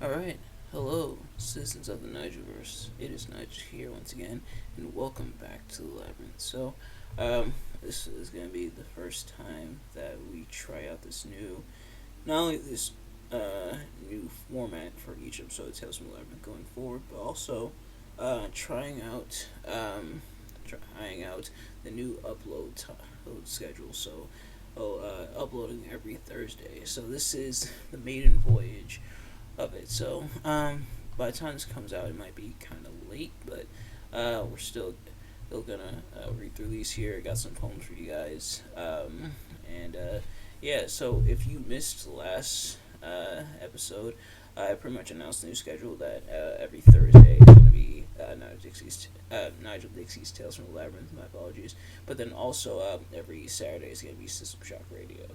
Alright, hello, citizens of the Nigelverse. It is Nigel here once again, and welcome back to the Labyrinth. This is going to be the first time that we try out this not only this new format for each episode of Tales from the Labyrinth going forward, but also trying out the new upload schedule. Uploading every Thursday. So this is the maiden voyage of it. By the time this comes out, it might be kind of late, but we're still gonna read through these here. Got some poems for you guys, and yeah. So if you missed the last episode, I pretty much announced the new schedule that every Thursday is gonna be Nigel Dixie's Tales from the Labyrinth. My apologies, but then also every Saturday is gonna be System Shock Radio.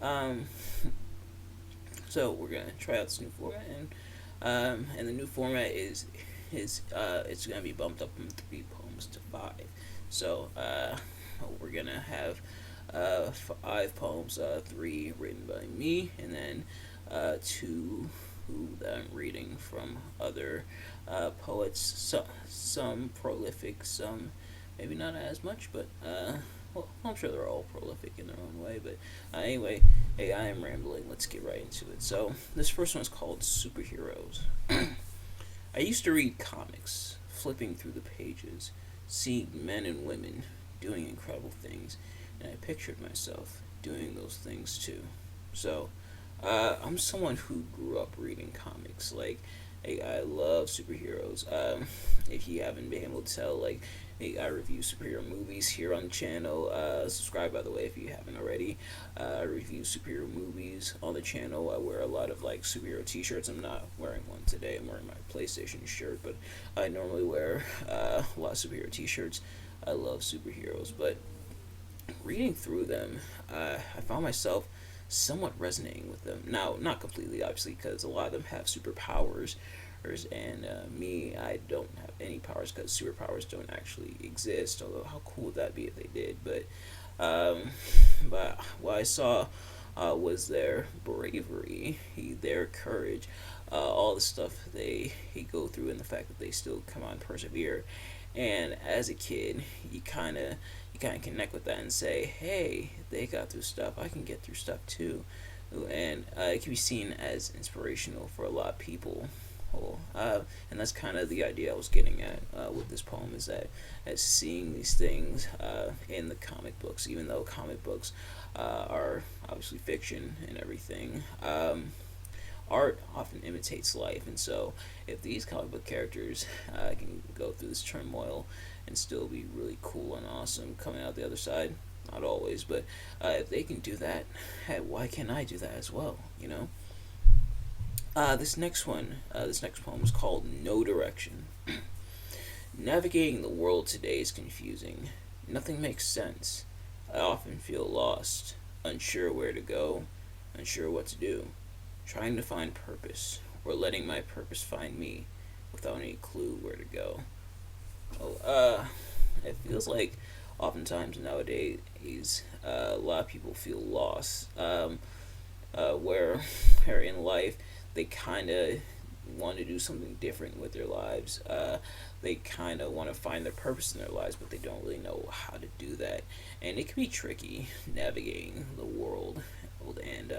Um, so we're gonna try out this new format, and the new format is it's gonna be bumped up from 3 poems to 5. So we're gonna have 5 poems, 3 written by me, and then 2 that I'm reading from other poets. Some prolific, some maybe not as much, but well, I'm sure they're all prolific in their own way. But anyway, hey, I am rambling. Let's get right into it. So this first one is called Superheroes. I used to read comics, flipping through the pages, seeing men and women doing incredible things, and I pictured myself doing those things too. So, I'm someone who grew up reading comics. Like, hey, I love superheroes. If you haven't been able to tell, like, hey, I review superhero movies here on the channel. Subscribe, by the way, if you haven't already. I review superhero movies on the channel. I wear a lot of like superhero T-shirts. I'm not wearing one today. I'm wearing my PlayStation shirt, but I normally wear a lot of superhero T-shirts. I love superheroes, but reading through them, I found myself somewhat resonating with them. Now, not completely, obviously, because a lot of them have superpowers, and me, I don't have any powers because superpowers don't actually exist. Although, how cool would that be if they did? Um, but what I saw was their bravery, their courage, all the stuff they go through, and the fact that they still come on and persevere. And as a kid, you kind of connect with that and say, hey, they got through stuff. I can get through stuff too. And it can be seen as inspirational for a lot of people. And that's kind of the idea I was getting at with this poem, is that as seeing these things in the comic books, even though comic books are obviously fiction and everything, art often imitates life. And so if these comic book characters can go through this turmoil and still be really cool and awesome coming out the other side, not always, but if they can do that, hey, why can't I do that as well, you know? This next poem is called No Direction. Navigating the world today is confusing. Nothing makes sense. I often feel lost, unsure where to go, unsure what to do, trying to find purpose, or letting my purpose find me without any clue where to go. It feels like oftentimes nowadays a lot of people feel lost, where in life they kind of want to do something different with their lives. They kind of want to find their purpose in their lives, but they don't really know how to do that. And it can be tricky navigating the world and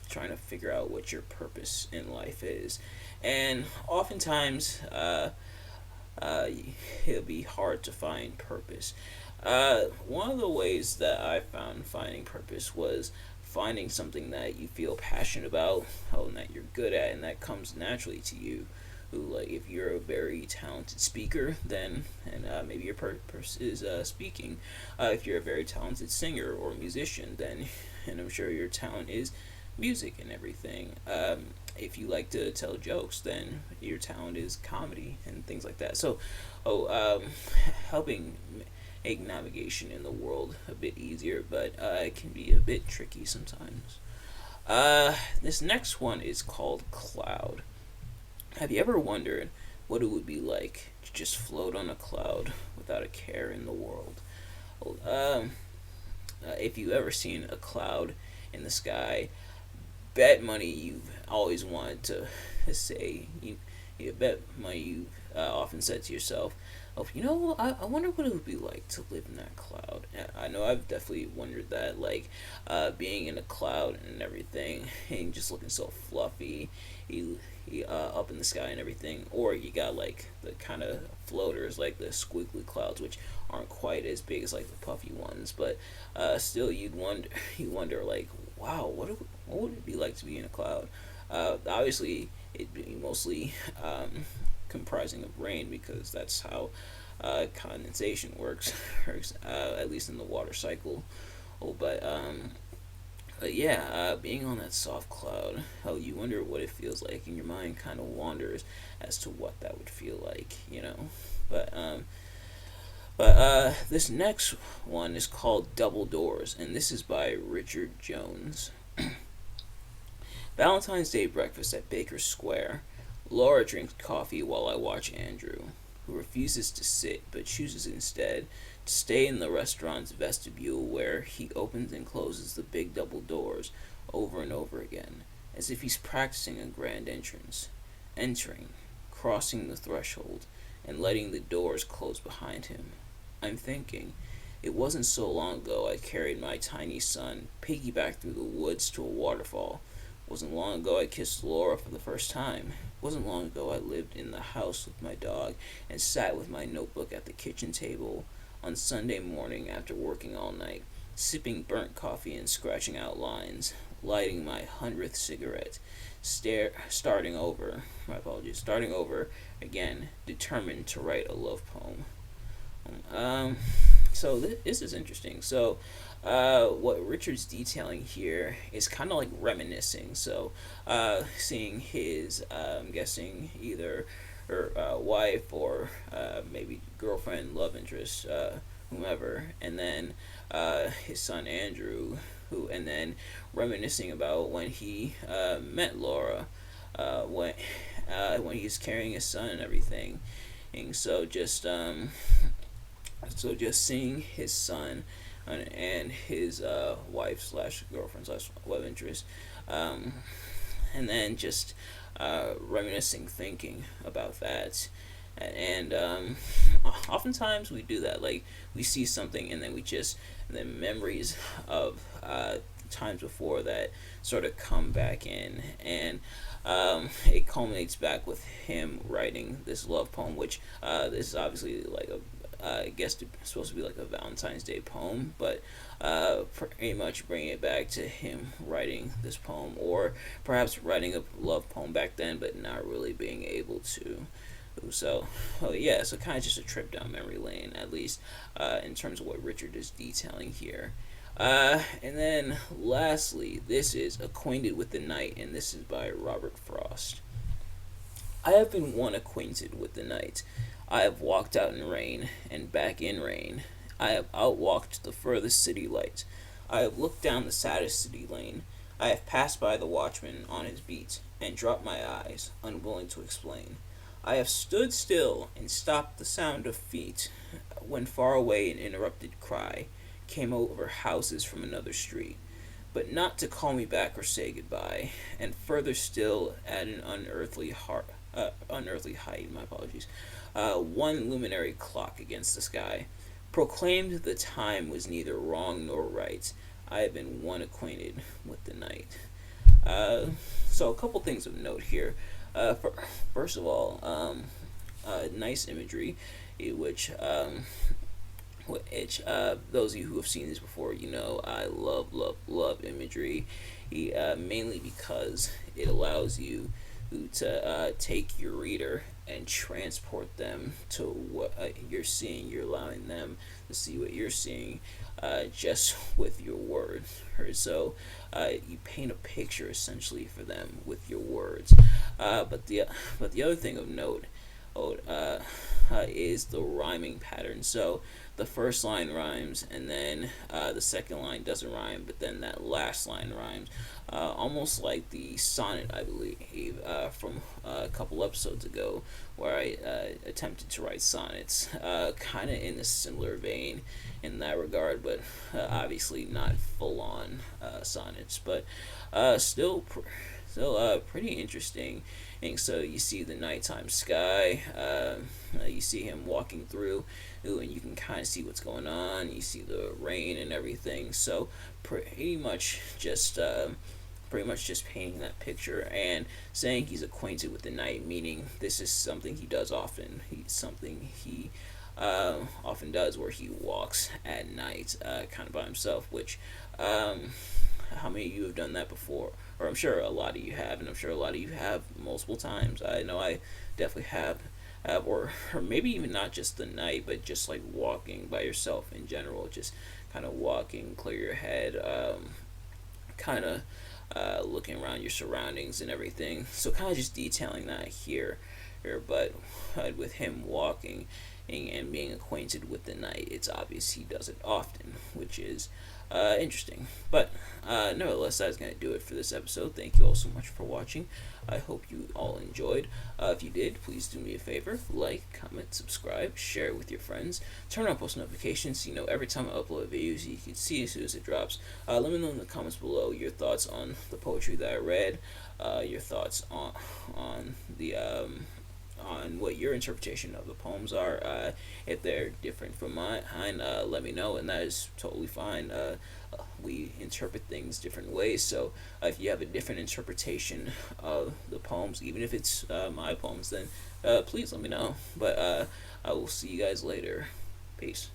trying to figure out what your purpose in life is. And oftentimes, it'll be hard to find purpose. One of the ways that I found finding purpose was finding something that you feel passionate about, and that you're good at, and that comes naturally to you. Like, if you're a very talented speaker, then and maybe your purpose is speaking. If you're a very talented singer or musician, then and I'm sure your talent is music and everything. If you like to tell jokes, then your talent is comedy and things like that. So, helping make navigation in the world a bit easier, but it can be a bit tricky sometimes. This next one is called Cloud. Have you ever wondered what it would be like to just float on a cloud without a care in the world? Well, if you've ever seen a cloud in the sky, bet money you've always wanted to say you bet money you often said to yourself, "Oh, I wonder what it would be like to live in that cloud." I know I've definitely wondered that, like, being in a cloud and everything, and just looking so fluffy, up in the sky and everything. Or you got like the kind of floaters, like the squiggly clouds, which aren't quite as big as like the puffy ones, but still, you wonder like, wow, what would it be like to be in a cloud? Obviously, it'd be mostly comprising of rain because that's how condensation works, at least in the water cycle. Oh, but yeah, being on that soft cloud, you wonder what it feels like, and your mind kind of wanders as to what that would feel like. But this next one is called Double Doors, and this is by Richard Jones. Valentine's Day breakfast at Baker's Square. Laura drinks coffee while I watch Andrew, who refuses to sit but chooses instead to stay in the restaurant's vestibule where he opens and closes the big double doors over and over again, as if he's practicing a grand entrance. Entering, crossing the threshold, and letting the doors close behind him. I'm thinking, it wasn't so long ago I carried my tiny son piggyback through the woods to a waterfall. Wasn't long ago I kissed Laura for the first time. Wasn't long ago I lived in the house with my dog and sat with my notebook at the kitchen table on Sunday morning after working all night, sipping burnt coffee and scratching out lines, lighting my 100th cigarette, starting over again, determined to write a love poem. So this is interesting. So, what Richard's detailing here is kind of like reminiscing. So, seeing his, I'm guessing either her wife or maybe girlfriend, love interest, whomever, and then his son Andrew, and then reminiscing about when he met Laura, when he's carrying his son and everything, and so just seeing his son and his wife slash girlfriend slash love interest, and then just reminiscing, thinking about that, and oftentimes we do that. Like we see something and then memories of times before that sort of come back in, and it culminates back with him writing this love poem, which this is obviously like I guess it's supposed to be like a Valentine's Day poem, but pretty much bringing it back to him writing this poem, or perhaps writing a love poem back then, but not really being able to. So, yeah, so kind of just a trip down memory lane, at least in terms of what Richard is detailing here. And then lastly, this is Acquainted with the Night, and this is by Robert Frost. I have been one acquainted with the night. I have walked out in rain, and back in rain. I have outwalked the furthest city light. I have looked down the saddest city lane. I have passed by the watchman on his beat, and dropped my eyes, unwilling to explain. I have stood still and stopped the sound of feet, when far away an interrupted cry came over houses from another street, but not to call me back or say goodbye, and further still at an unearthly height, my apologies, one luminary clock against the sky proclaimed the time was neither wrong nor right. I have been one acquainted with the night. So a couple things of note here. First of all, nice imagery, which those of you who have seen this before, I love imagery, mainly because it allows you to take your reader and transport them to what you're seeing. You're allowing them to see what you're seeing just with your words. So you paint a picture essentially for them with your words. But the other thing of note is the rhyming pattern. So the first line rhymes, and then the second line doesn't rhyme, but then that last line rhymes. Almost like the sonnet, I believe, from a couple episodes ago, where I attempted to write sonnets, kind of in a similar vein in that regard, but obviously not full-on sonnets, but still So pretty interesting. And so you see the nighttime sky. You see him walking through, and you can kind of see what's going on. You see the rain and everything. So pretty much just painting that picture and saying he's acquainted with the night, meaning this is something he does often. He's something he often does where he walks at night, kind of by himself. Which, how many of you have done that before? Or I'm sure a lot of you have, and I'm sure a lot of you have multiple times. I know I definitely have, or maybe even not just the night, but just like walking by yourself in general, just kind of walking, clear your head, kind of looking around your surroundings and everything. So kind of just detailing that here, but with him walking and being acquainted with the night, it's obvious he does it often, which is interesting. But nevertheless, that's going to do it for this episode. Thank you all so much for watching. I hope you all enjoyed. If you did, please do me a favor. Like, comment, subscribe, share it with your friends. Turn on post notifications so you know every time I upload videos, you can see as soon as it drops. Let me know in the comments below your thoughts on the poetry that I read, your thoughts on the on what your interpretation of the poems are. If they're different from mine, let me know, and that is totally fine. We interpret things different ways, so if you have a different interpretation of the poems, even if it's my poems, then please let me know. But I will see you guys later. Peace.